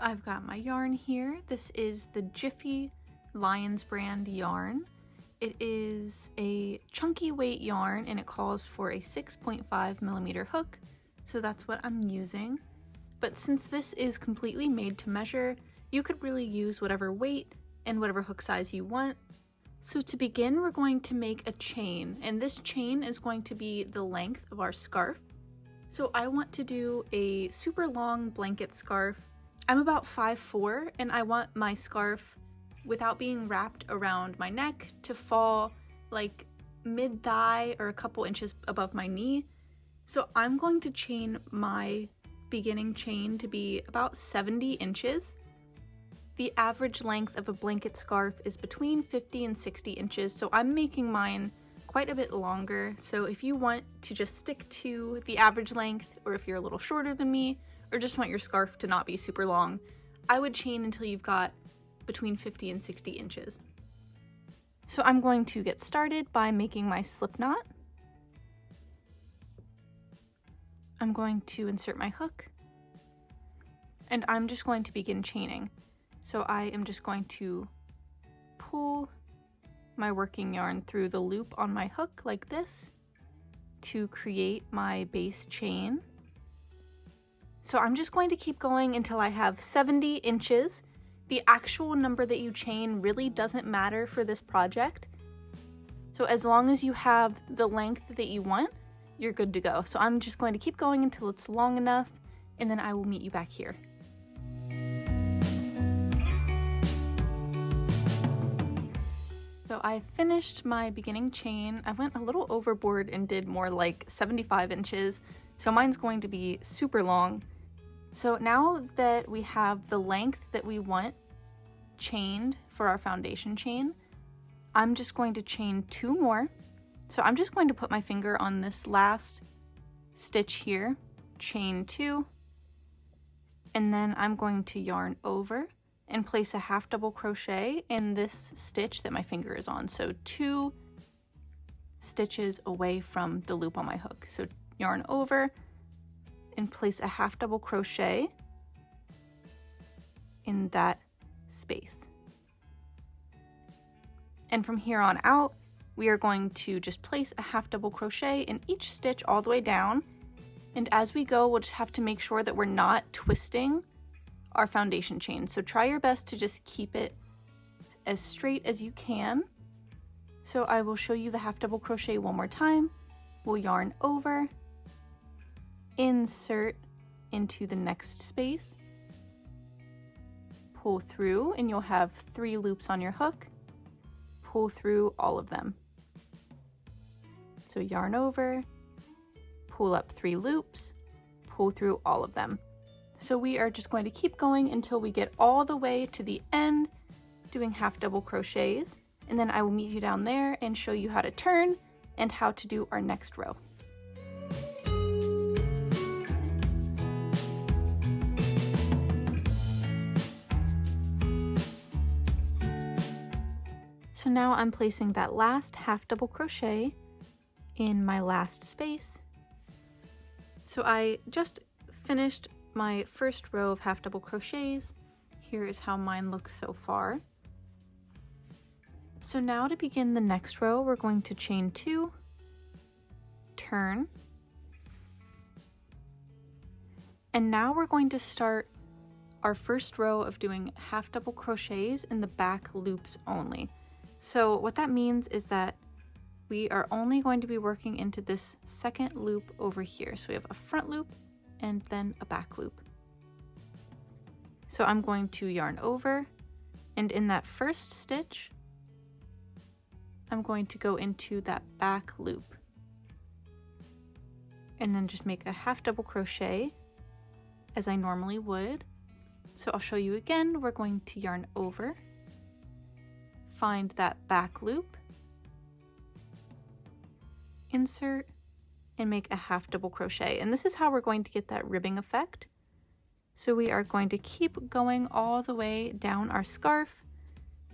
I've got my yarn here. This is the Jiffy Lions brand yarn. It is a chunky weight yarn and it calls for a 6.5mm hook, so that's what I'm using. But since this is completely made to measure, you could really use whatever weight and whatever hook size you want. So to begin, we're going to make a chain, and this chain is going to be the length of our scarf. So I want to do a super long blanket scarf. I'm about 5'4", and I want my scarf, without being wrapped around my neck, to fall like mid-thigh or a couple inches above my knee. So I'm going to chain my beginning chain to be about 70 inches. The average length of a blanket scarf is between 50 and 60 inches, so I'm making mine quite a bit longer. So if you want to just stick to the average length, or if you're a little shorter than me, or just want your scarf to not be super long, I would chain until you've got between 50 and 60 inches. So I'm going to get started by making my slip knot. I'm going to insert my hook, and I'm just going to begin chaining. So I am just going to pull my working yarn through the loop on my hook like this to create my base chain. So I'm just going to keep going until I have 70 inches. The actual number that you chain really doesn't matter for this project. So as long as you have the length that you want, you're good to go. So I'm just going to keep going until it's long enough, and then I will meet you back here. So I finished my beginning chain. I went a little overboard and did more like 75 inches. So mine's going to be super long. So now that we have the length that we want chained for our foundation chain, I'm just going to chain 2 more. So I'm just going to put my finger on this last stitch here, chain 2, and then I'm going to yarn over and place a half double crochet in this stitch that my finger is on. So 2 stitches away from the loop on my hook. So yarn over and place a half double crochet in that space. And from here on out, we are going to just place a half double crochet in each stitch all the way down. And as we go, we'll just have to make sure that we're not twisting our foundation chain. So try your best to just keep it as straight as you can. So I will show you the half double crochet one more time. We'll yarn over, insert into the next space, pull through, and you'll have 3 loops on your hook. Pull through all of them. So yarn over, pull up 3 loops, pull through all of them. So we are just going to keep going until we get all the way to the end, doing half double crochets, and then I will meet you down there and show you how to turn and how to do our next row. So now I'm placing that last half double crochet in my last space. So I just finished my first row of half double crochets. Here is how mine looks so far. So now to begin the next row, we're going to chain 2, turn, and now we're going to start our first row of doing half double crochets in the back loops only. So what that means is that we are only going to be working into this second loop over here. So we have a front loop and then a back loop. So I'm going to yarn over, and in that first stitch, I'm going to go into that back loop and then just make a half double crochet as I normally would. So I'll show you again. We're going to yarn over, find that back loop, insert, and make a half double crochet. And this is how we're going to get that ribbing effect. So we are going to keep going all the way down our scarf,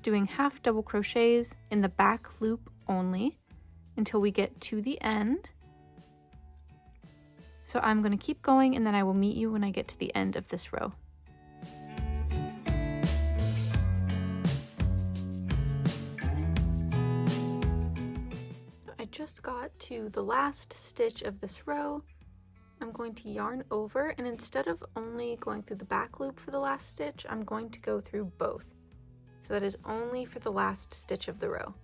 doing half double crochets in the back loop only until we get to the end. So I'm going to keep going, and then I will meet you when I get to the end of this row. just got to the last stitch of this row. I'm going to yarn over, and instead of only going through the back loop for the last stitch, I'm going to go through both. So that is only for the last stitch of the row.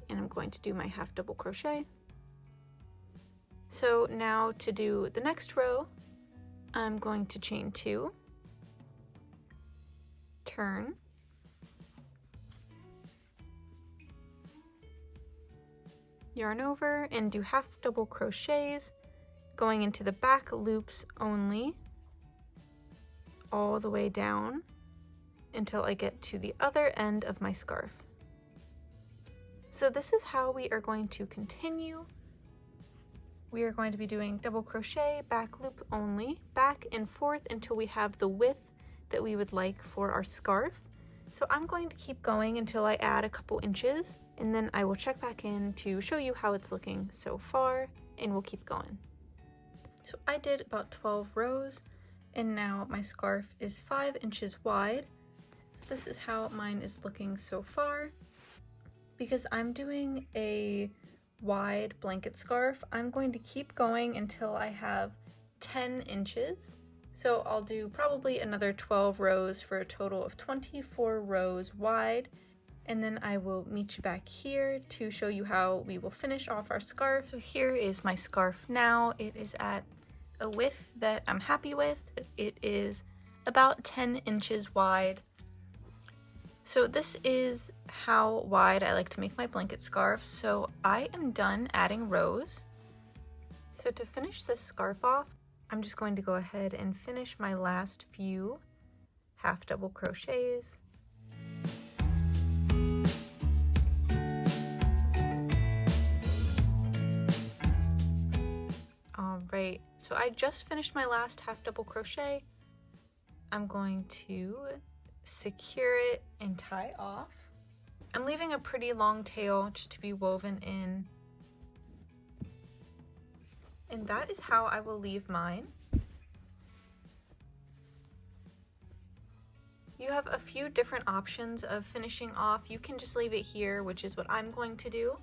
And I'm going to do my half double crochet. So now to do the next row, I'm going to chain 2, turn, yarn over, and do half double crochets going into the back loops only all the way down until I get to the other end of my scarf. So this is how we are going to continue. We are going to be doing double crochet, back loop only, back and forth until we have the width that we would like for our scarf. So I'm going to keep going until I add a couple inches, and then I will check back in to show you how it's looking so far, and we'll keep going. So I did about 12 rows, and now my scarf is 5 inches wide. So this is how mine is looking so far. Because I'm doing a wide blanket scarf, I'm going to keep going until I have 10 inches. So I'll do probably another 12 rows for a total of 24 rows wide. And then I will meet you back here to show you how we will finish off our scarf. So here is my scarf now. It is at a width that I'm happy with. It is about 10 inches wide. So this is how wide I like to make my blanket scarf. So I am done adding rows. So to finish this scarf off, I'm just going to go ahead and finish my last few half double crochets. Alright, so I just finished my last half double crochet. I'm going to secure it and tie off. I'm leaving a pretty long tail just to be woven in. And that is how I will leave mine. You have a few different options of finishing off. You can just leave it here, which is what I'm going to do.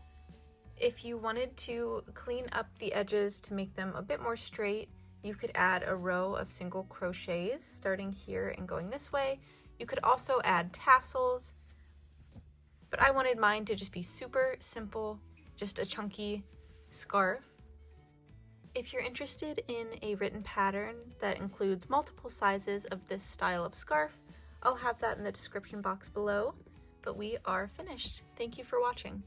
If you wanted to clean up the edges to make them a bit more straight, you could add a row of single crochets starting here and going this way. You could also add tassels, but I wanted mine to just be super simple, just a chunky scarf. If you're interested in a written pattern that includes multiple sizes of this style of scarf, I'll have that in the description box below, but we are finished. Thank you for watching.